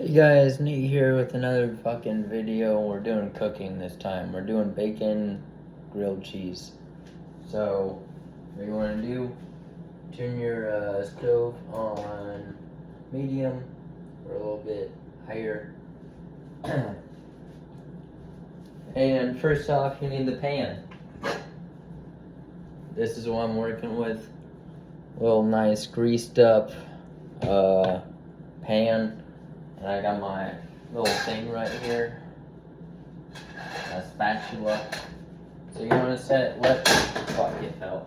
Hey guys, Nate here with another fucking video. We're doing cooking this time. We're doing bacon, grilled cheese. So, what you want to do, turn your stove on medium or a little bit higher. And first off, you need the pan. This is what I'm working with. A little nice greased up pan. And I got my little thing right here, a spatula. So you want to fuck it fell.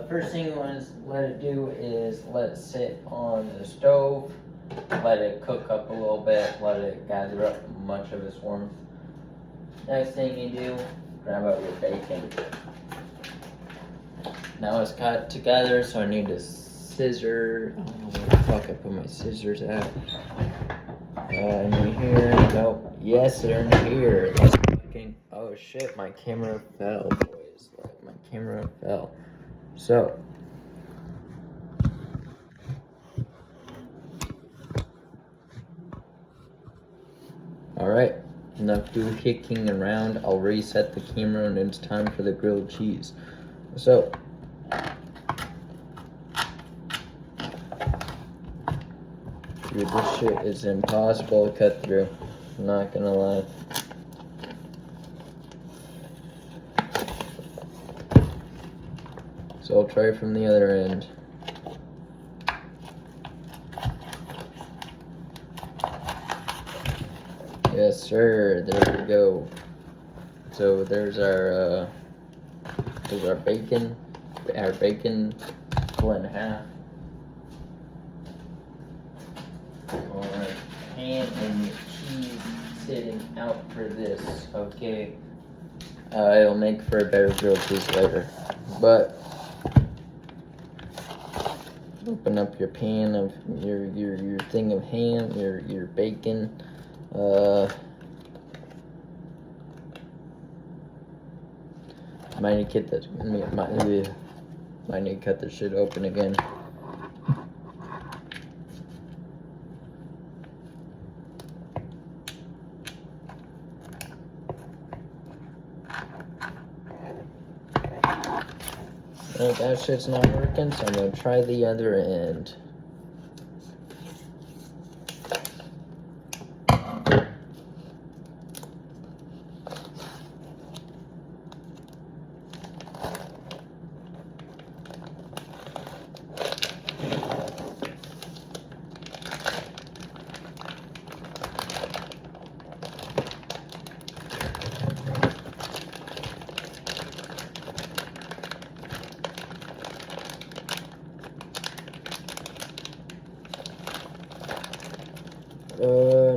First thing you want to let it do is let it sit on the stove, let it cook up a little bit, let it gather up much of its warmth. Next thing you do, grab out your bacon. Now it's cut together, so I need a scissor. I don't know where the fuck I put my scissors at. In here, nope. Yes, they're in here. Let's fucking. Oh shit, my camera fell, boys. My camera fell. So. Alright, enough do kicking around. I'll reset the camera and it's time for the grilled cheese. So. Dude, this shit is impossible to cut through. I'm not gonna lie. So I'll try from the other end. Yes, sir. There we go. So there's our bacon. Our bacon split in half. Pan and cheese sitting out for this, okay? It'll make for a better grilled cheese later. But open up your pan of your thing of ham, your bacon. Might need to cut this shit open again. That shit's not working, so I'm gonna try the other end.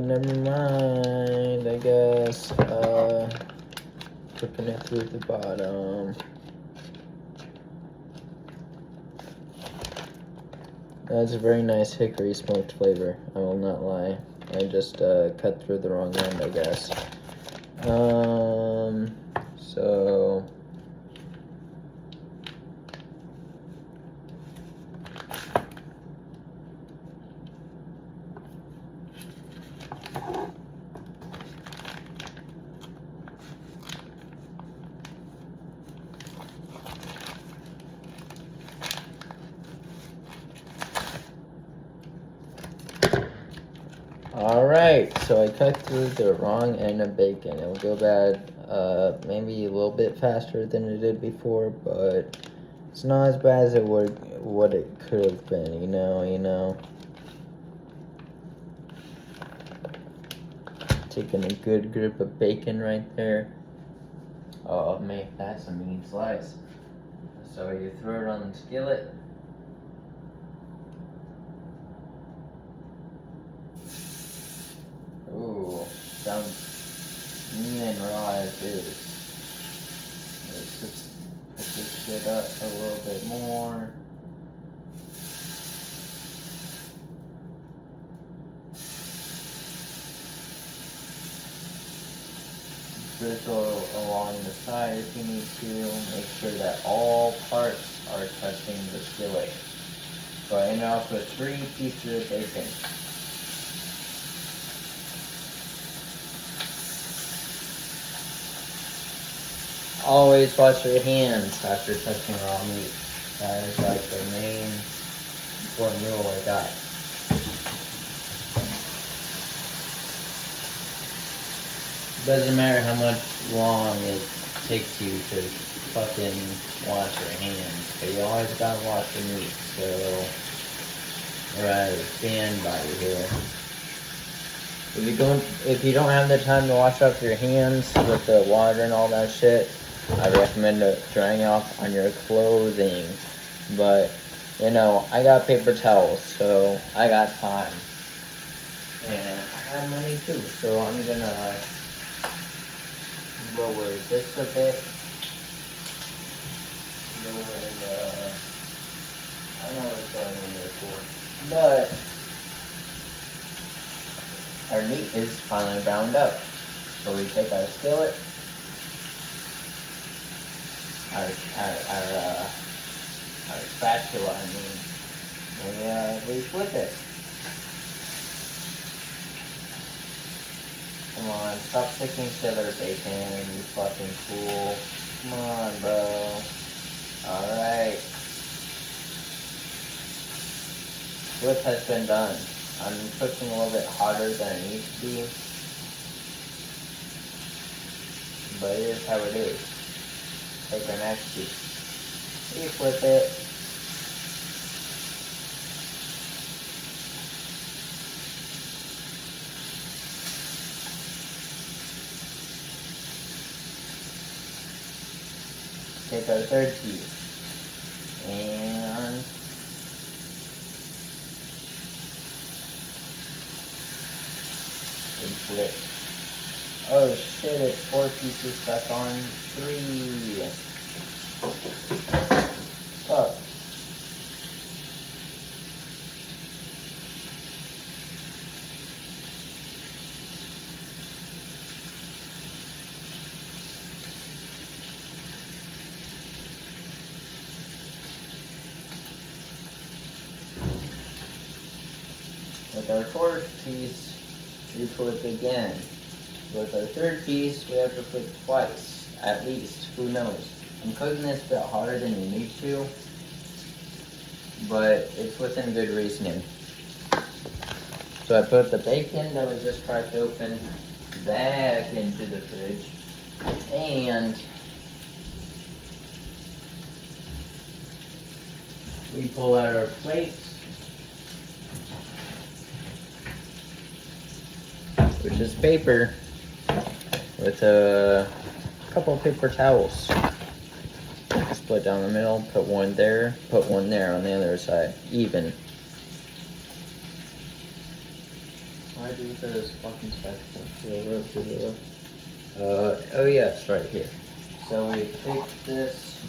Never mind, I guess. Cooking it through the bottom. That's a very nice hickory smoked flavor, I will not lie. I just cut through the wrong end, I guess. So... Alright, so I cut through the wrong end of bacon. It'll go bad maybe a little bit faster than it did before, but it's not as bad as it would what it could have been, you know. Taking a good grip of bacon right there. Oh man, that's a mean slice. So you throw it on the skillet. Ooh, sounds mean and raw as is. Let's just put this shit up a little bit more. Drizzle along the side if you need to. Make sure that all parts are touching the skillet. So I ended off with 3 pieces of bacon. always wash your hands after touching raw meat. That is like the main important rule I got. Doesn't matter how much long it takes you to fucking wash your hands, but you always gotta wash your meat, so right, stand by you here. If you don't have the time to wash up your hands with the water and all that shit, I recommend drying off on your clothing. But you know, I got paper towels, so I got time, and I have money too. So I'm gonna lower this a bit. Lower the. I don't know what's going in there for, but our meat is finally browned up. So we take our skillet, our spatula, and we flip it. Come on, stop sticking to their bacon, you fucking fool. Come on, bro. Alright. Flip has been done. I'm cooking a little bit hotter than it needs to be. But it is how it is. Take our next piece. You flip it. Take our third piece. And flip. Oh shit, it's 4 pieces stuck on 3. Fuck. With our 4th piece, we flip again. With our 3rd piece, we have to flip twice, at least. Who knows? I'm cooking this a bit harder than you need to, but it's within good reasoning. So I put the bacon that we just tried to open back into the fridge, and we pull out our plates, which is paper, with a couple of paper towels. Split down the middle, put one there on the other side, even. Why do you put this fucking spatula? Oh yes, right here. So we take this.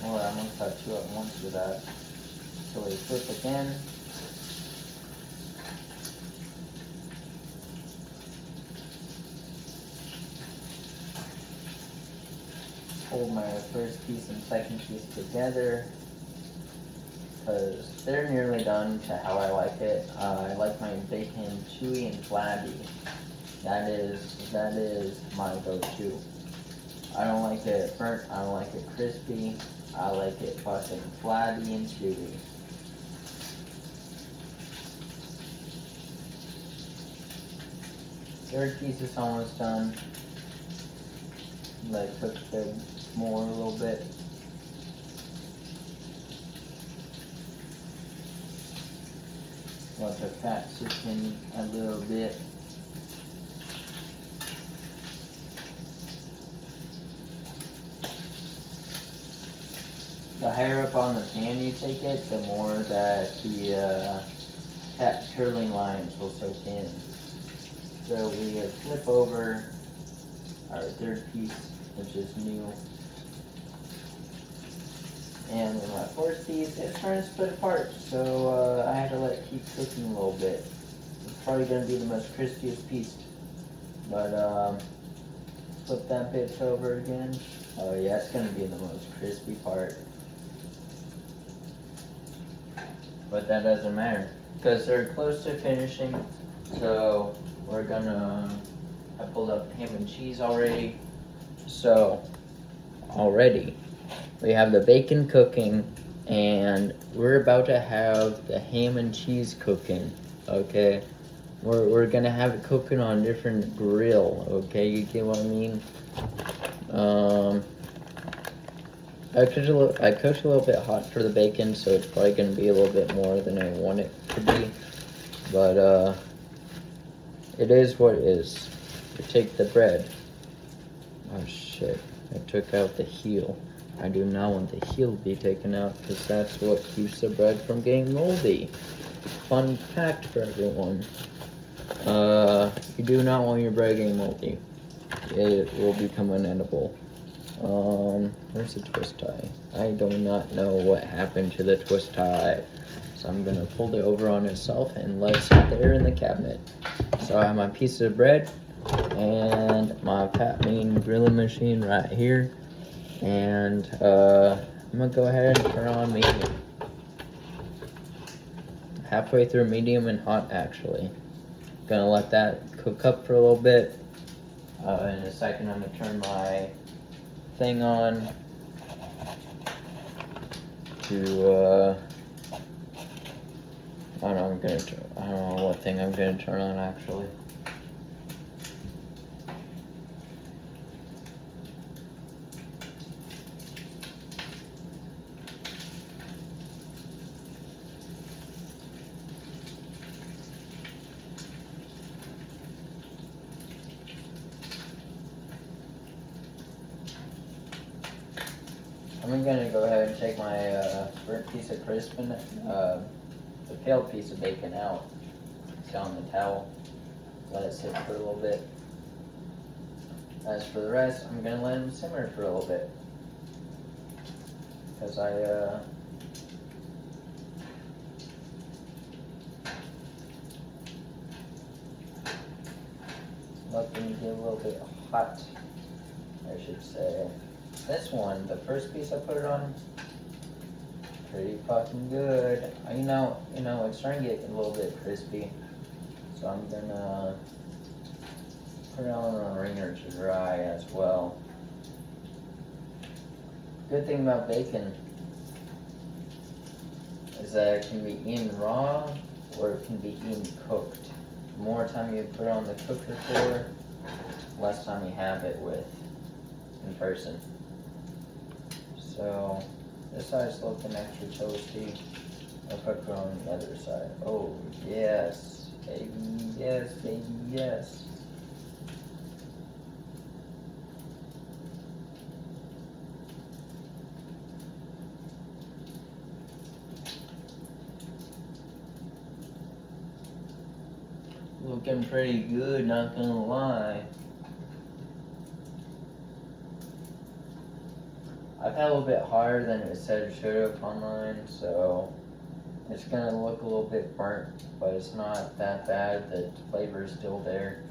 I'm going to cut 2 at once with that. So we flip again. Hold my first piece and second piece together, because they're nearly done to how I like it. I like my bacon chewy and flabby. That is my go-to. I don't like it burnt, I don't like it crispy. I like it fucking flabby and chewy. Third piece is almost done. Like cook the more a little bit. Let the fat sit in a little bit. The higher up on the pan you take it, the more that the fat curling lines will soak in. So we flip over our 3rd piece, which is new. And in my fourth piece, it's trying to split apart, so I had to let it keep cooking a little bit. It's probably going to be the most crispiest piece. But flip that bitch over again. Oh yeah, it's going to be the most crispy part. But that doesn't matter, because they're close to finishing. So we're gonna, I pulled up ham and cheese already. So already we have the bacon cooking, and we're about to have the ham and cheese cooking. Okay, we're gonna have it cooking on a different grill. Okay, you get what I mean? I cooked a little bit hot for the bacon, so it's probably gonna be a little bit more than I want it to be. But it is what it is. You take the bread. Oh shit! I took out the heel. I do not want the heel to be taken out, because that's what keeps the bread from getting moldy. Fun fact for everyone. You do not want your bread getting moldy. It will become unedible. Where's the twist tie? I do not know what happened to the twist tie. So I'm gonna fold it over on itself and let it sit there in the cabinet. So I have my piece of bread and my Pat Mean grilling machine right here. And I'm gonna go ahead and turn on medium. Halfway through medium and hot, actually. Gonna let that cook up for a little bit. In a second, I'm gonna turn my thing on to I don't know what thing I'm gonna turn on actually. I'm gonna go ahead and take my burnt piece of crispin, the peeled piece of bacon out. It's on the towel. Let it sit for a little bit. As for the rest, I'm gonna let them simmer for a little bit. Because let them get a little bit hot, I should say. This one, the first piece I put it on, pretty fucking good. You know, it's starting to get a little bit crispy. So I'm gonna put it on a ringer to dry as well. Good thing about bacon is that it can be eaten raw or it can be eaten cooked. The more time you put it on the cooker for, less time you have it with in person. So this side's looking extra toasty. I'll cook it on the other side. Oh yes, baby, yes, baby, yes. Looking pretty good, not gonna lie. I've had a little bit hotter than it said it should have on mine, so it's gonna look a little bit burnt, but it's not that bad. The flavor is still there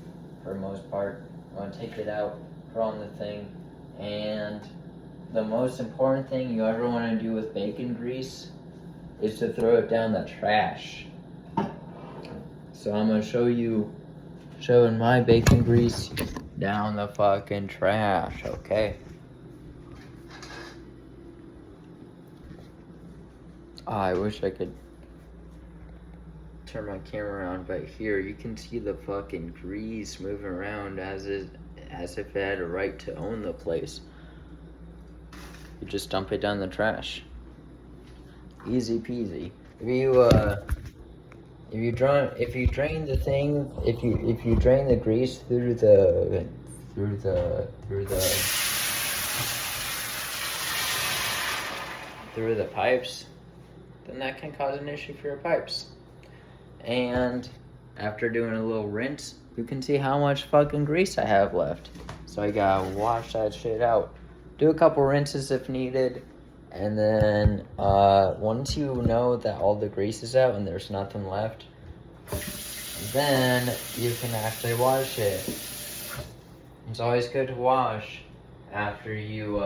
for the most part. I'm gonna take it out, put on the thing, and the most important thing you ever wanna do with bacon grease is to throw it down the trash. So I'm gonna showing my bacon grease down the fucking trash, okay? Oh, I wish I could turn my camera around, but here you can see the fucking grease moving around as if it had a right to own the place. You just dump it down the trash. Easy peasy. If you drain the thing, if you drain the grease through the pipes, then that can cause an issue for your pipes. And after doing a little rinse, you can see how much fucking grease I have left. So I gotta wash that shit out. Do a couple rinses if needed, And then once you know that all the grease is out and there's nothing left, then you can actually wash it. It's always good to wash after you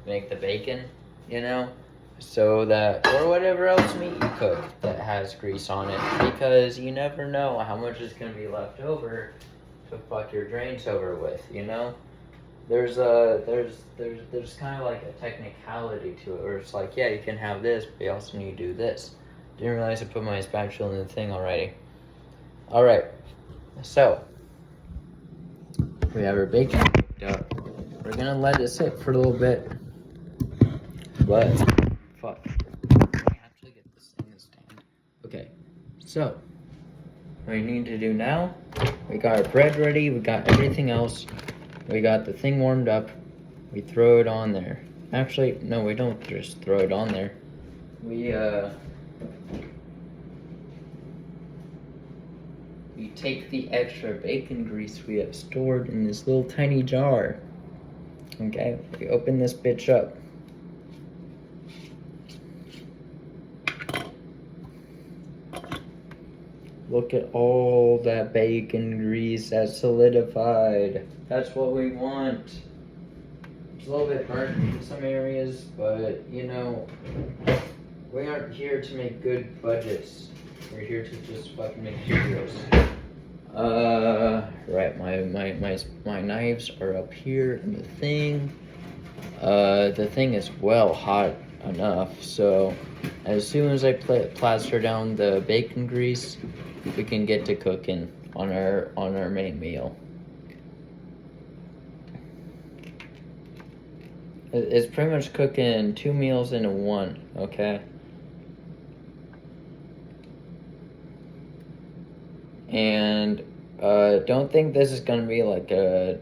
make the bacon, you know, so that, or whatever else meat you cook that has grease on it, because you never know how much is gonna be left over to fuck your drains over with, you know. There's kind of like a technicality to it, where it's like, yeah, you can have this, but you also need to do this. Didn't realize I put my spatula in the thing already. All right, so we have our bacon cooked up. We're gonna let it sit for a little bit, but fuck, I actually get this thing to stand. Okay, so what we need to do now, we got our bread ready, we got everything else, we got the thing warmed up, we throw it on there. Actually, no, we don't just throw it on there. We take the extra bacon grease we have stored in this little tiny jar. Okay, we open this bitch up. Look at all that bacon grease that's solidified. That's what we want. It's a little bit burnt in some areas, but you know, we aren't here to make good budgets. We're here to just fucking make videos. Right, my knives are up here in the thing. The thing is well hot enough, so as soon as I plaster down the bacon grease, we can get to cooking on our main meal. It's pretty much cooking 2 meals into one, okay? And don't think this is gonna be like a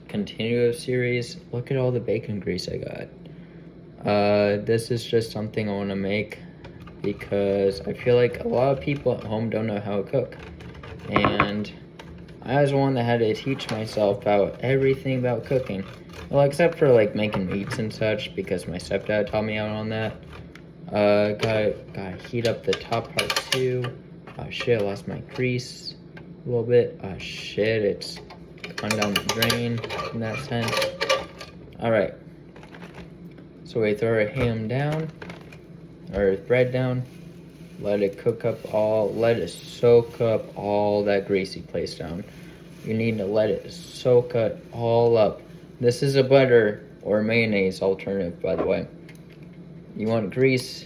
continuous series. Look at all the bacon grease I got. This is just something I want to make because I feel like a lot of people at home don't know how to cook, and I was one that had to teach myself about everything about cooking. Well, except for like making meats and such, because my stepdad taught me out on that. Gotta heat up the top part too. Oh shit, I lost my grease a little bit. Oh shit, it's gone down the drain in that sense. Alright. So we throw our ham down, or bread down, let it let it soak up all that grease you placed down. You need to let it soak it all up. This is a butter or mayonnaise alternative, by the way. You want grease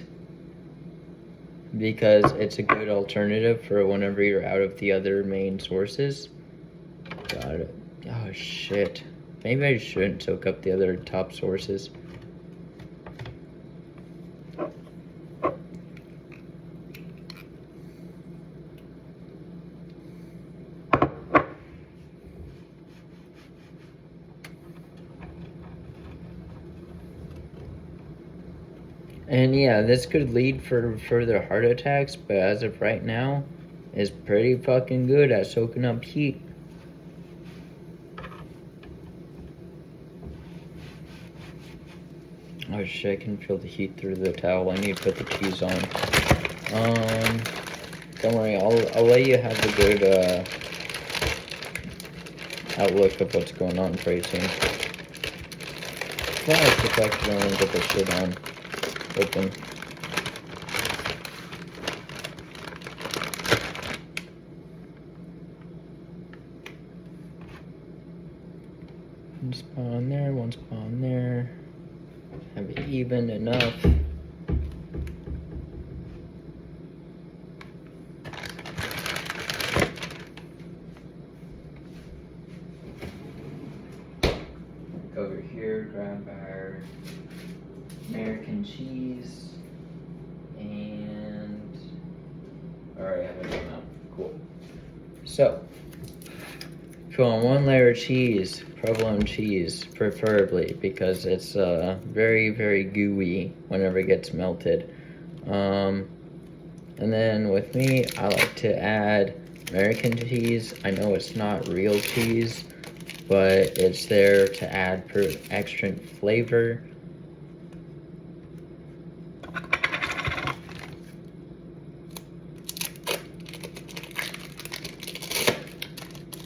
because it's a good alternative for whenever you're out of the other main sources. Got it. Oh shit. Maybe I shouldn't soak up the other top sources. And yeah, this could lead for further heart attacks, but as of right now, it's pretty fucking good at soaking up heat. Oh shit, I can feel the heat through the towel. I need to put the cheese on. Don't worry, I'll let you have a good outlook of what's going on pretty soon. Well, it's the fact you don't get the shit on. Open. One spot on there, one spot on there. Have it even enough. Over here, grab our American cheese, and alright, I have it now. Cool. So, put on 1 layer of cheese, provolone cheese, preferably, because it's very, very gooey whenever it gets melted. And then with me, I like to add American cheese. I know it's not real cheese, but it's there to add extra flavor.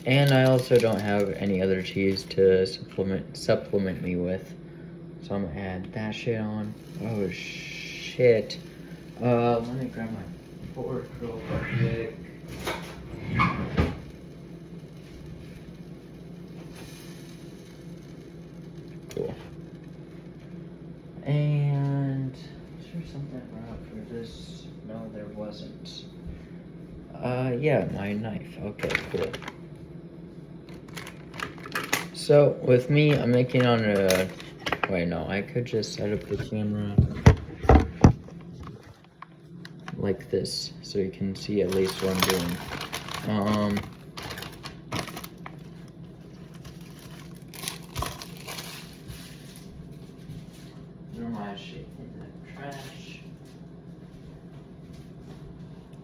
And I also don't have any other cheese to supplement me with. So I'm gonna add that shit on. Oh shit. Let me grab my fork real quick. Cool. And is there something wrong for this? No, there wasn't. Yeah, my knife. Okay, cool. So with me, I'm making on a. Wait, no, I could just set up the camera like this, so you can see at least what I'm doing. Throw my shit in the trash.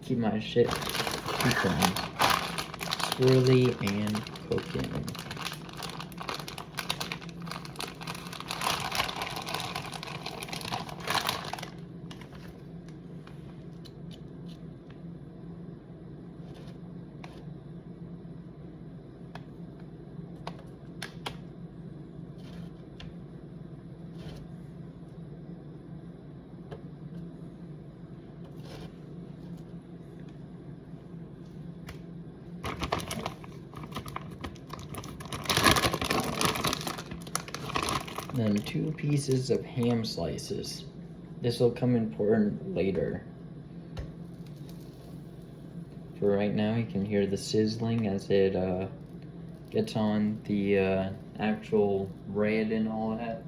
Keep my shit cooking, swirly and cooking. Then 2 pieces of ham slices. This will come important later. For right now, you can hear the sizzling as it gets on the actual bread and all that.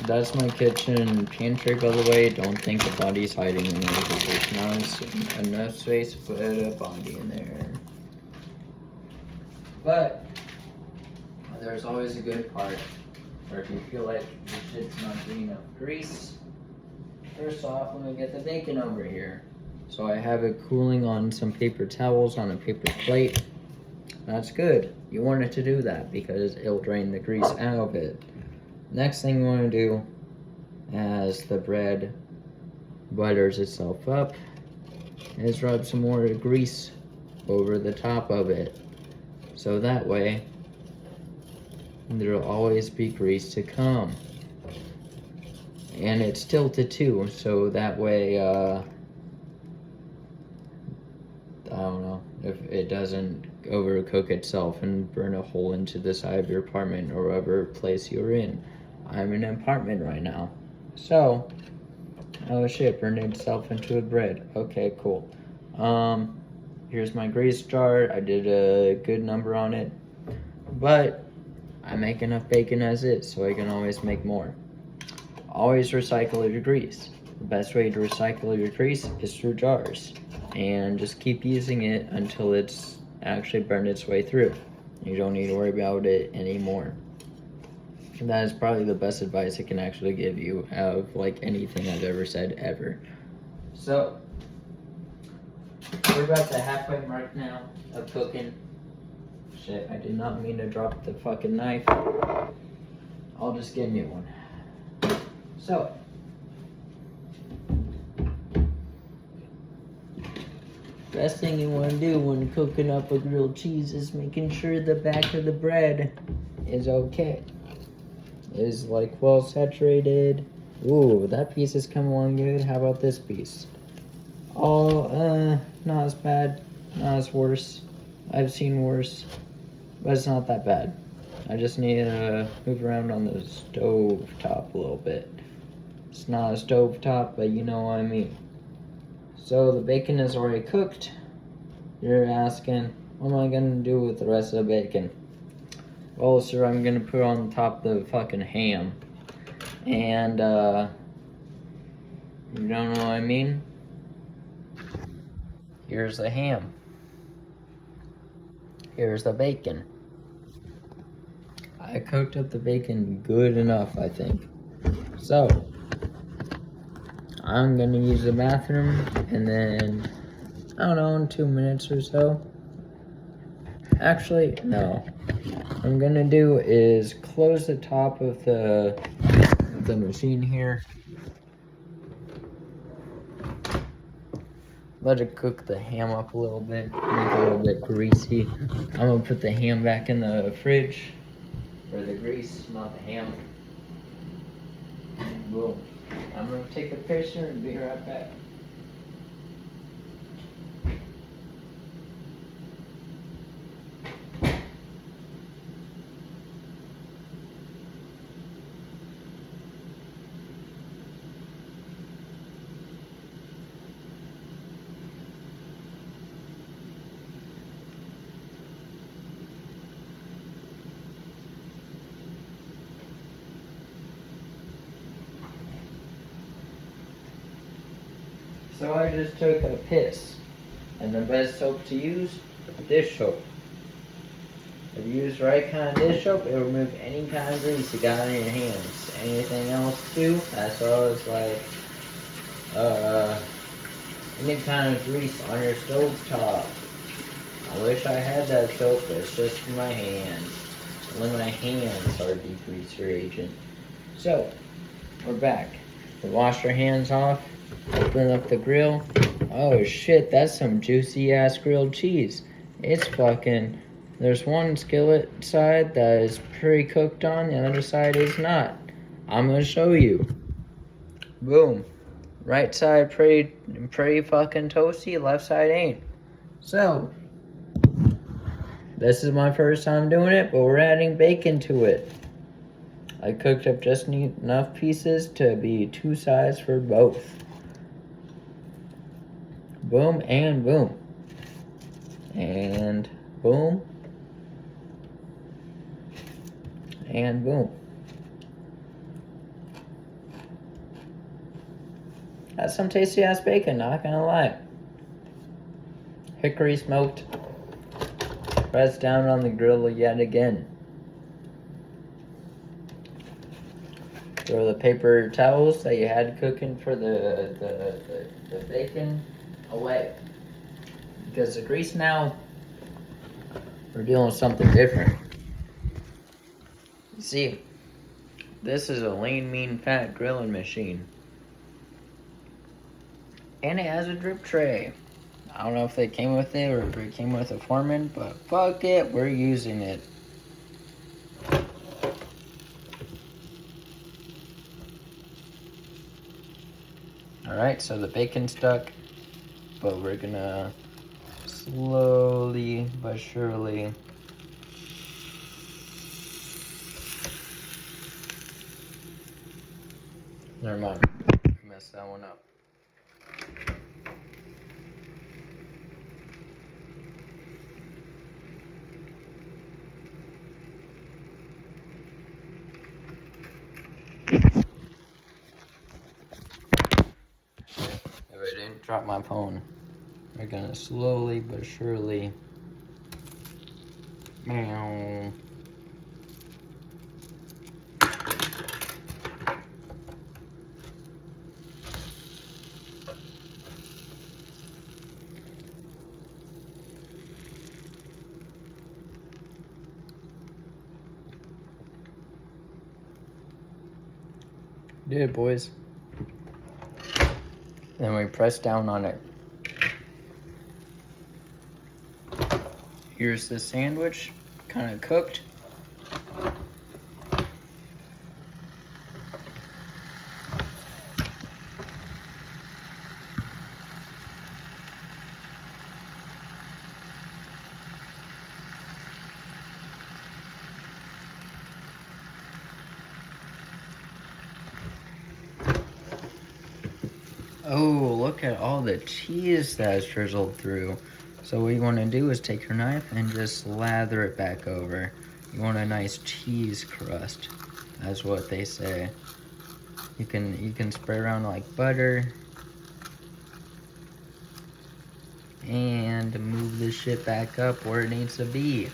That's my kitchen pantry, by the way. Don't think the body's hiding in there because there's not enough space to put a body in there. But there's always a good part, or if you feel like your shit's not getting enough grease. First off, let me get the bacon over here. So I have it cooling on some paper towels on a paper plate. That's good. You want it to do that because it'll drain the grease out of it. Next thing you want to do, as the bread butters itself up, is rub some more grease over the top of it. So that way, there'll always be grease to come. And it's tilted too, so that way, I don't know, if it doesn't overcook itself and burn a hole into the side of your apartment or whatever place you're in. I'm in an apartment right now. So, oh shit, burned itself into a bread. Okay, cool. Here's my grease jar. I did a good number on it. But I make enough bacon as is, so I can always make more. Always recycle your grease. The best way to recycle your grease is through jars. And just keep using it until it's actually burned its way through. You don't need to worry about it anymore. And that is probably the best advice I can actually give you out of like anything I've ever said ever. So, we're about the halfway mark now of cooking. Shit, I did not mean to drop the fucking knife. I'll just get a new one. So, best thing you want to do when cooking up a grilled cheese is making sure the back of the bread is okay. Is like well saturated. Ooh, that piece is coming along good. How about this piece? Oh, not as bad, not as worse. I've seen worse, but it's not that bad. I just need to move around on the stove top a little bit. It's not a stove top, but you know what I mean. So the bacon is already cooked. You're asking, what am I gonna do with the rest of the bacon? Well, sir, I'm gonna put on top the fucking ham. And, you don't know what I mean? Here's the ham. Here's the bacon. I cooked up the bacon good enough, I think. So, I'm gonna use the bathroom, and then, I don't know, in 2 minutes or so. Actually, no. What I'm gonna do is close the top of the machine here. Let it cook the ham up a little bit, make it a little bit greasy. I'm gonna put the ham back in the fridge, or the grease, not the ham. Boom. I'm gonna take a picture and be right back. So I just took a piss, and the best soap to use, dish soap. If you use the right kind of dish soap, it'll remove any kind of grease you got on your hands. Anything else too, as well as like, any kind of grease on your stove top. I wish I had that soap, but it's just for my hands. Only my hands are degreaser agent. So, we're back. We washed our hands off. Open up the grill. Oh shit, that's some juicy ass grilled cheese. It's fucking, there's one skillet side that is pre-cooked on, the other side is not. I'm gonna show you. Boom. Right side pretty fucking toasty, left side ain't. So, this is my first time doing it, but we're adding bacon to it. I cooked up just enough pieces to be 2 sides for both. Boom and boom. And boom. And boom. That's some tasty ass bacon, not gonna lie. Hickory smoked. Pressed down on the grill yet again. Throw the paper towels that you had cooking for the bacon away. Because the grease now, we're dealing with something different. See, this is a lean, mean, fat grilling machine. And it has a drip tray. I don't know if they came with it or if it came with a Foreman, but fuck it, we're using it. Alright, so the bacon's stuck, but we're gonna slowly but surely never mind. Messed that one up. If I didn't drop my phone, we're gonna slowly but surely. Meow. Did it, boys. Then we press down on it. Here's the sandwich, kind of cooked. Oh, look at all the cheese that's drizzled through. So what you want to do is take your knife and just lather it back over. You want a nice cheese crust. That's what they say. You can spray around like butter. And move this shit back up where it needs to be.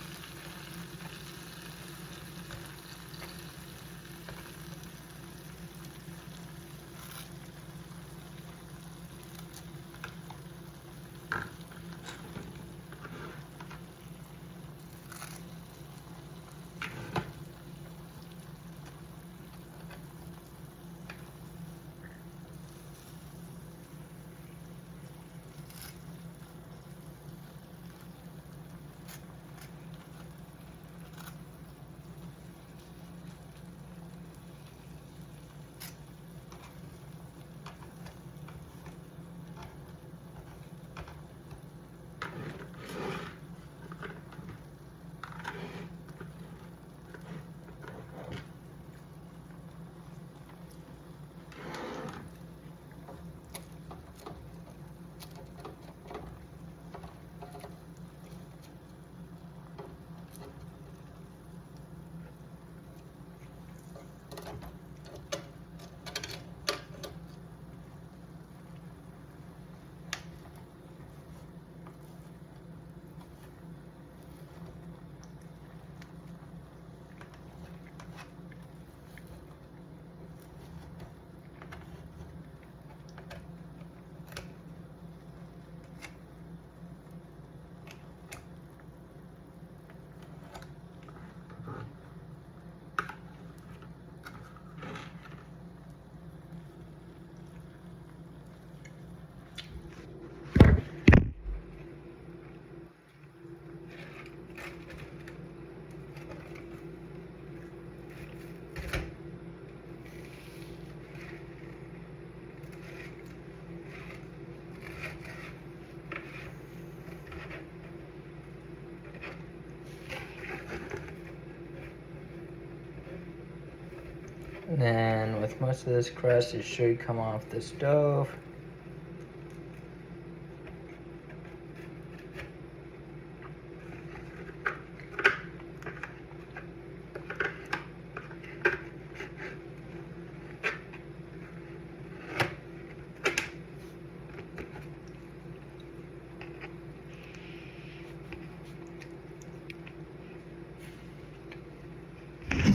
And then with most of this crust, it should come off the stove.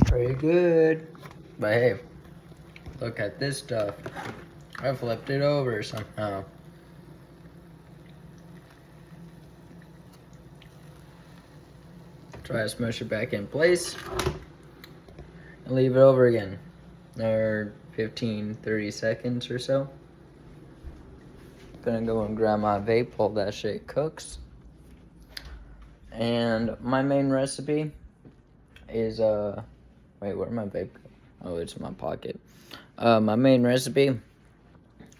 Pretty good. But hey, look at this stuff. I flipped it over somehow. Try to smush it back in place and leave it over again. Another 15-30 seconds or so. Gonna go and grab my vape while that shit cooks. And my main recipe is wait, where'd my vape go? Oh, it's in my pocket. My main recipe,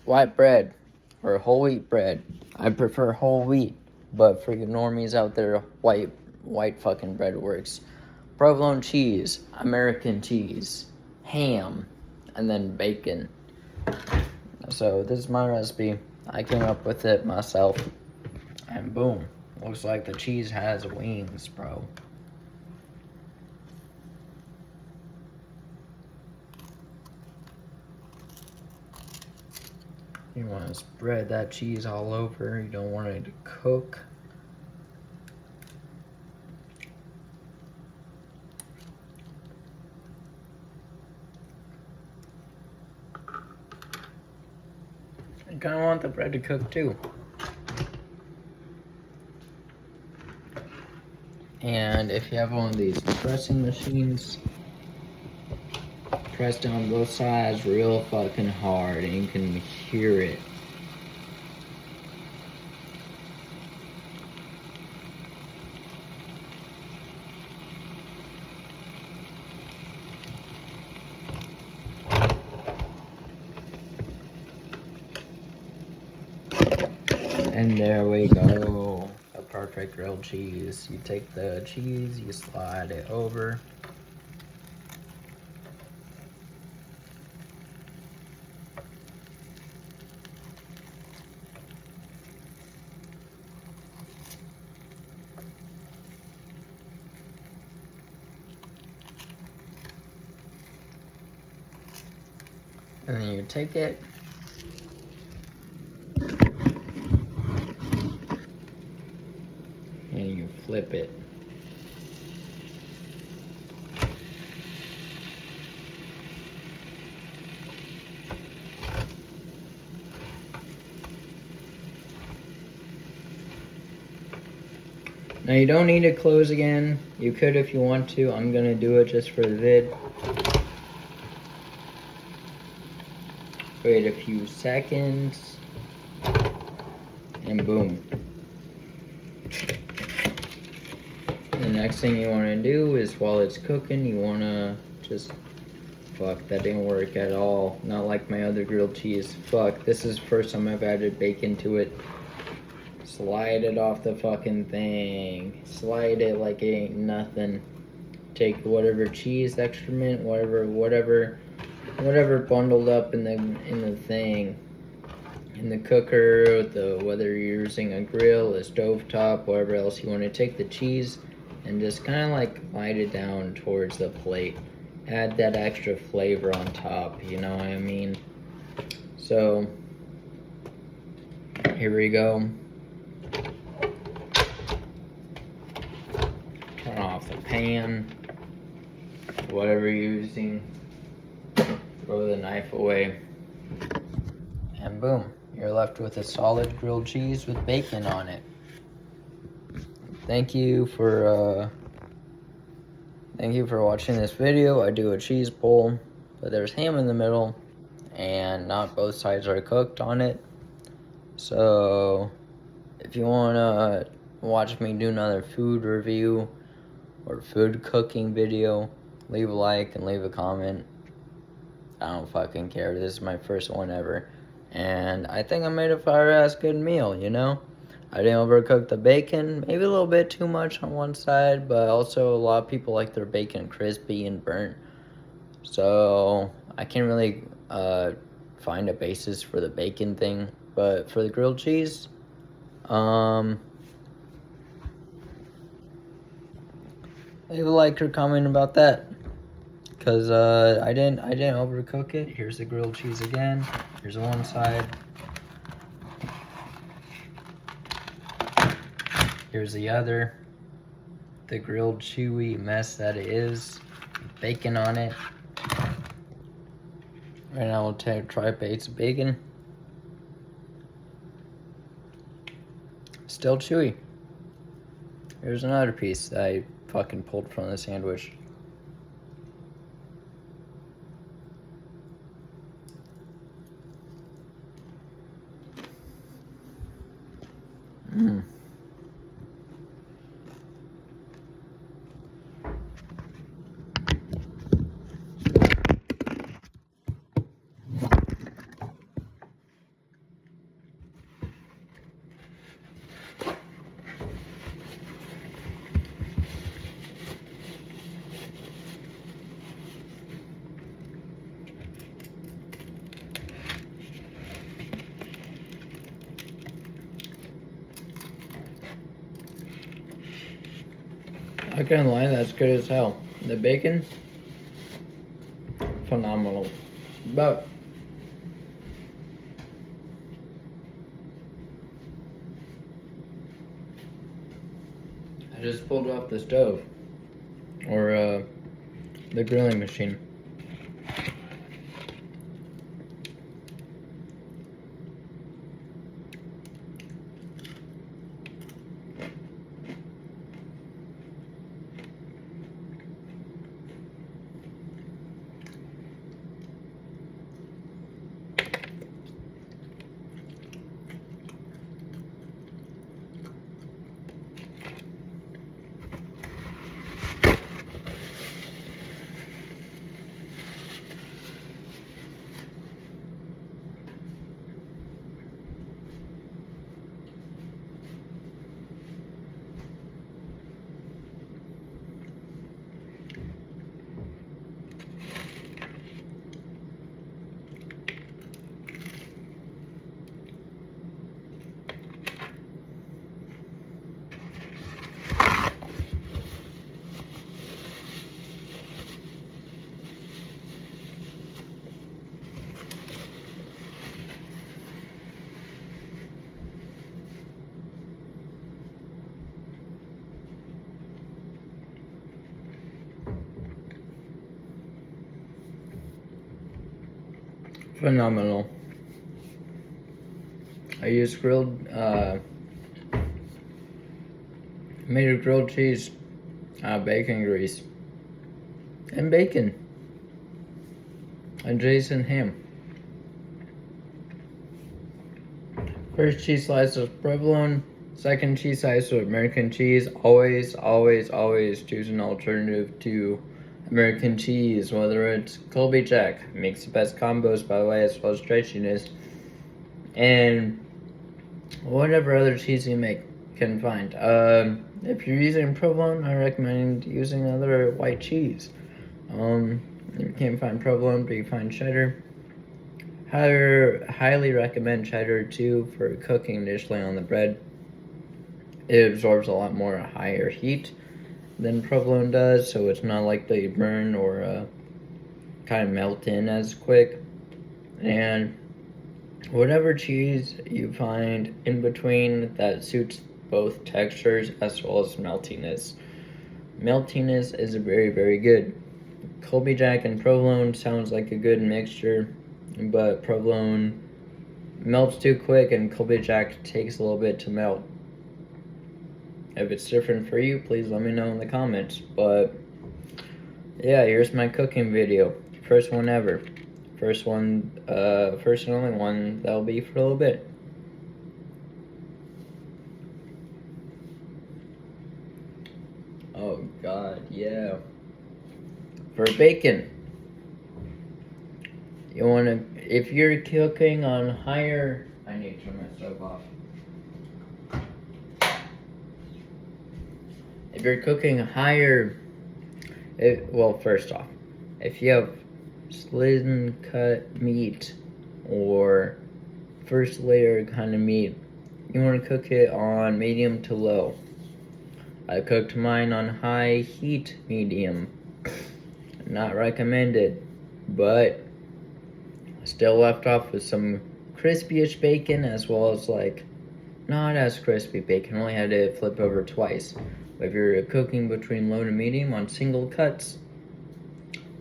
white bread or whole wheat bread. I prefer whole wheat, but for you normies out there, white fucking bread works. Provolone cheese, American cheese, ham, and then bacon. So this is my recipe. I came up with it myself, and boom, looks like the cheese has wings, bro. You want to spread that cheese all over. You don't want it to cook. You kind of want the bread to cook too. And if you have one of these pressing machines, press down both sides real fucking hard and you can hear it. And there we go, a perfect grilled cheese. You take the cheese, you slide it over. And then you take it, and you flip it. Now you don't need to close again. You could if you want to. I'm gonna do it just for the vid. Wait a few seconds, and boom. The next thing you want to do is while it's cooking, you want to just, fuck, that didn't work at all. Not like my other grilled cheese. Fuck, this is the first time I've added bacon to it. Slide it off the fucking thing. Slide it like it ain't nothing. Take whatever cheese excrement, whatever bundled up in the thing, in the cooker, whether you're using a grill, a stovetop, whatever else you want to, take the cheese and just kind of like glide it down towards the plate. Add that extra flavor on top, you know what I mean? So here we go. Turn off the pan, whatever you're using. Throw the knife away, and boom, you're left with a solid grilled cheese with bacon on it. Thank you for watching this video. I do a cheese bowl, but there's ham in the middle, and not both sides are cooked on it. So if you wanna watch me do another food review or food cooking video, leave a like and leave a comment. I don't fucking care. This is my first one ever. And I think I made a fire-ass good meal, you know? I didn't overcook the bacon. Maybe a little bit too much on one side, but also a lot of people like their bacon crispy and burnt. So I can't really find a basis for the bacon thing, but for the grilled cheese, leave a like or comment about that, because I didn't overcook it. Here's the grilled cheese again. Here's one side. Here's the other. The grilled chewy mess that it is. Bacon on it. Right now we'll try a piece of bacon. Still chewy. Here's another piece that I fucking pulled from the sandwich. Mmm. I can't lie, that's good as hell. The bacon, phenomenal. But I just pulled off the stove, or the grilling machine. Phenomenal. I used made a grilled cheese, bacon grease, and bacon, and Jason ham. First cheese slice of provolone, second cheese slice of American cheese. Always choose an alternative to American cheese, whether it's Colby Jack, makes the best combos by the way, as well as stretchiness, and whatever other cheese you can find. If you're using provolone, I recommend using other white cheese. If you can't find provolone, but you find cheddar, highly recommend cheddar too for cooking initially on the bread. It absorbs a lot more higher heat than provolone does, so it's not likely to burn or kind of melt in as quick. And whatever cheese you find in between that suits both textures as well as meltiness. Meltiness is very good. Colby Jack and provolone sounds like a good mixture, but provolone melts too quick and Colby Jack takes a little bit to melt. If it's different for you, please let me know in the comments. But yeah, here's my cooking video. First one ever. First and only one that'll be for a little bit. Oh god, yeah. For bacon, you wanna, if you're cooking on higher, I need to turn my stove off. If you're cooking higher, well, first off, if you have slim cut meat or first layer kind of meat, you want to cook it on medium to low. I cooked mine on high heat medium. Not recommended, but still left off with some crispy-ish bacon as well as like not as crispy bacon. Only had to flip over twice. But if you're cooking between low to medium on single cuts,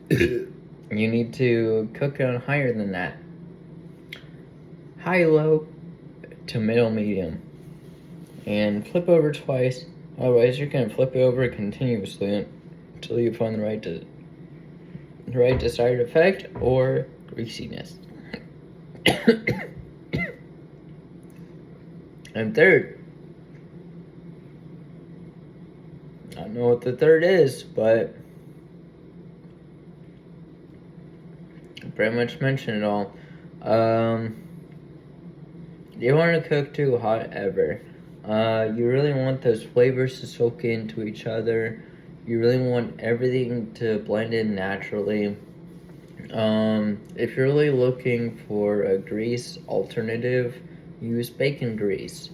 you need to cook it on higher than that. High-low to middle medium. And flip over twice. Otherwise, you're going to flip it over continuously until you find the right desired effect or greasiness. And third, I don't know what the third is, but I pretty much mentioned it all. You don't want to cook too hot ever. You really want those flavors to soak into each other. You really want everything to blend in naturally. If you're really looking for a grease alternative, use bacon grease.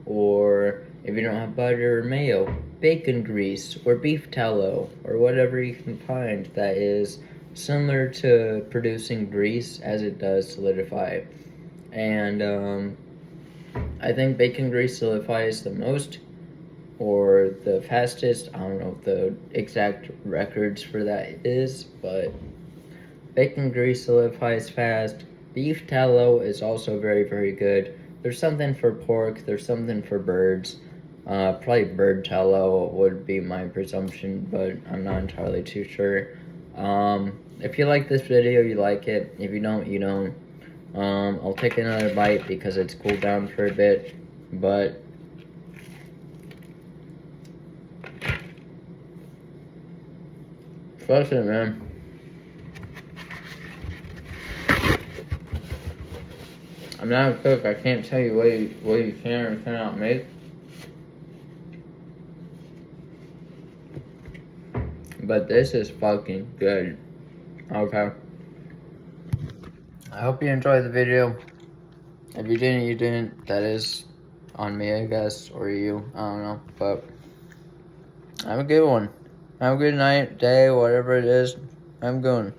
Or if you don't have butter or mayo, bacon grease or beef tallow or whatever you can find that is similar to producing grease as it does solidify. And I think bacon grease solidifies the most or the fastest. I don't know what the exact records for that is, but bacon grease solidifies fast. Beef tallow is also very, very good. There's something for pork, there's something for birds. Probably bird tallow would be my presumption, but I'm not entirely too sure. If you like this video, you like it. If you don't, you don't. I'll take another bite because it's cooled down for a bit, but trust it, man. I'm not a cook. I can't tell you what you can or cannot make. But this is fucking good. Okay. I hope you enjoyed the video. If you didn't, you didn't. That is on me, I guess, or you. I don't know. But have a good one. Have a good night, day, whatever it is. I'm going.